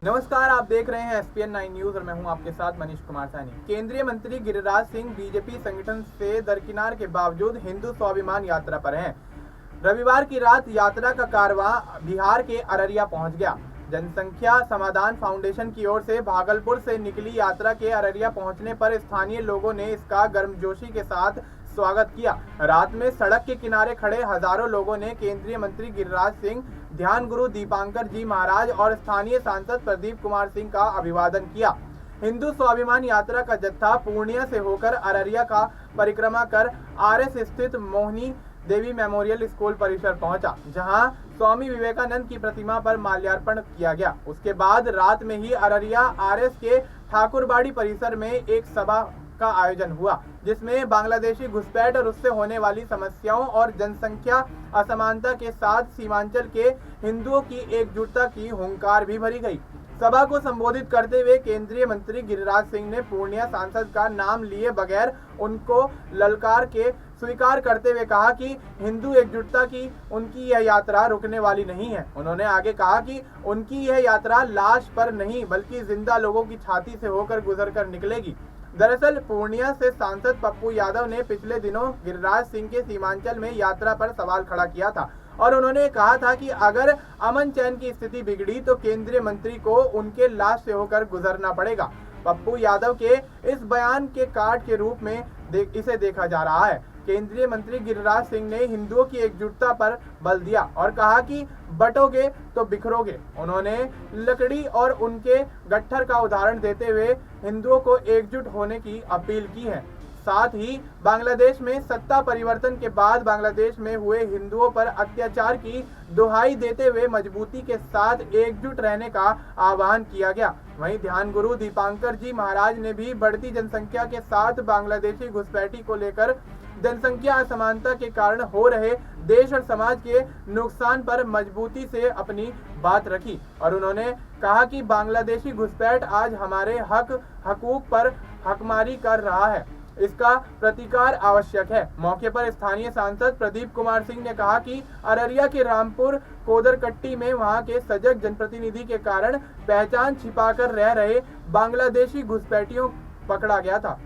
नमस्कार, आप देख रहे हैं SPN 9 न्यूज और मैं हूं आपके साथ मनीष कुमार सानी। केंद्रीय मंत्री गिरिराज सिंह बीजेपी संगठन से दरकिनार के बावजूद हिंदू स्वाभिमान यात्रा पर हैं। रविवार की रात यात्रा का कारवां बिहार के अररिया पहुंच गया। जनसंख्या समाधान फाउंडेशन की ओर से भागलपुर से निकली यात्रा के अररिया पहुंचने पर स्थानीय लोगों ने इसका गर्मजोशी के साथ स्वागत किया। रात में सड़क के किनारे खड़े हजारों लोगों ने केंद्रीय मंत्री गिरिराज सिंह, ध्यान गुरु दीपांकर जी महाराज और स्थानीय सांसद प्रदीप कुमार सिंह का अभिवादन किया। हिंदू स्वाभिमान यात्रा का जत्था पूर्णिया से होकर अररिया का परिक्रमा कर RS स्थित मोहिनी देवी मेमोरियल स्कूल परिसर पहुंचा, जहां स्वामी विवेकानंद की प्रतिमा पर माल्यार्पण किया गया। उसके बाद रात में ही अररिया RS के ठाकुरबाड़ी परिसर में एक सभा का आयोजन हुआ, जिसमें बांग्लादेशी घुसपैठ और उससे होने वाली समस्याओं और जनसंख्या असमानता के साथ सीमांचल के हिंदुओं की एकजुटता की हुंकार भी भरी गई। सभा को संबोधित करते हुए केंद्रीय मंत्री गिरिराज सिंह ने पूर्णिया सांसद का नाम लिए बगैर उनको ललकार के स्वीकार करते हुए कहा कि हिंदू एकजुटता की उनकी यह यात्रा रुकने वाली नहीं है। उन्होंने आगे कहा कि उनकी यह यात्रा लाश पर नहीं बल्कि जिंदा लोगों की छाती से होकर गुजर कर निकलेगी। दरअसल पूर्णिया से सांसद पप्पू यादव ने पिछले दिनों गिरिराज सिंह के सीमांचल में यात्रा पर सवाल खड़ा किया था और उन्होंने कहा था कि अगर अमन चैन की स्थिति बिगड़ी तो केंद्रीय मंत्री को उनके लाश से होकर गुजरना पड़ेगा। पप्पू यादव के इस बयान के कार्ड के रूप में इसे देखा जा रहा है। केंद्रीय मंत्री गिरिराज सिंह ने हिंदुओं की एकजुटता पर बल दिया और कहा कि बटोगे तो बिखरोगे। उन्होंने लकड़ी और उनके गट्ठर का उदाहरण देते हुए हिंदुओं को एकजुट होने की अपील की है। साथ ही बांग्लादेश में सत्ता परिवर्तन के बाद बांग्लादेश में हुए हिंदुओं पर अत्याचार की दुहाई देते हुए मजबूती के साथ एकजुट रहने का आह्वान किया गया। वहीं ध्यान गुरु दीपांकर जी महाराज ने भी बढ़ती जनसंख्या के साथ बांग्लादेशी घुसपैठी को लेकर जनसंख्या असमानता के कारण हो रहे देश और समाज के नुकसान पर मजबूती से अपनी बात रखी और उन्होंने कहा कि बांग्लादेशी घुसपैठ आज हमारे हकूक पर हकमारी कर रहा है, इसका प्रतिकार आवश्यक है। मौके पर स्थानीय सांसद प्रदीप कुमार सिंह ने कहा कि अररिया के रामपुर कोदरकट्टी में वहां के सजग जनप्रतिनिधि के कारण पहचान छिपाकर रह रहे बांग्लादेशी घुसपैठियों पकड़ा गया था,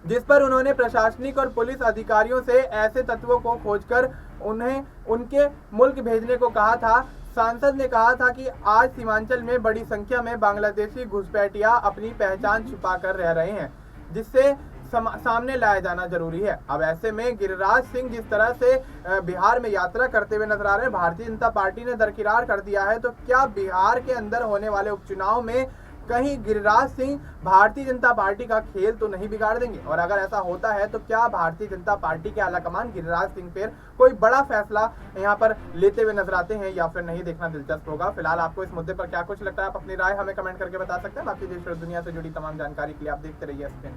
जिस पर उन्होंने प्रशासनिक और पुलिस अधिकारियों से ऐसे तत्वों को खोजकर उन्हें उनके मुल्क भेजने को कहा था। सांसद ने कहा था कि आज सीमांचल में बड़ी संख्या में बांग्लादेशी घुसपैठिया अपनी पहचान छुपाकर रह रहे हैं, जिससे सामने लाया जाना जरूरी है। अब ऐसे में गिरिराज सिंह जिस तरह से बिहार में यात्रा करते हुए नजर आ रहे हैं, भारतीय जनता पार्टी ने दरकिनार कर दिया है, तो क्या बिहार के अंदर होने वाले उपचुनाव में कहीं गिरिराज सिंह भारतीय जनता पार्टी का खेल तो नहीं बिगाड़ देंगे? और अगर ऐसा होता है तो क्या भारतीय जनता पार्टी के आलाकमान गिरिराज सिंह पर कोई बड़ा फैसला यहाँ पर लेते हुए नजर आते हैं या फिर नहीं? देखना दिलचस्प होगा। फिलहाल आपको इस मुद्दे पर क्या कुछ लगता है, आप अपनी राय हमें कमेंट करके बता सकते हैं। बाकी देश और दुनिया से जुड़ी तमाम जानकारी के लिए आप देखते रहिए SPN।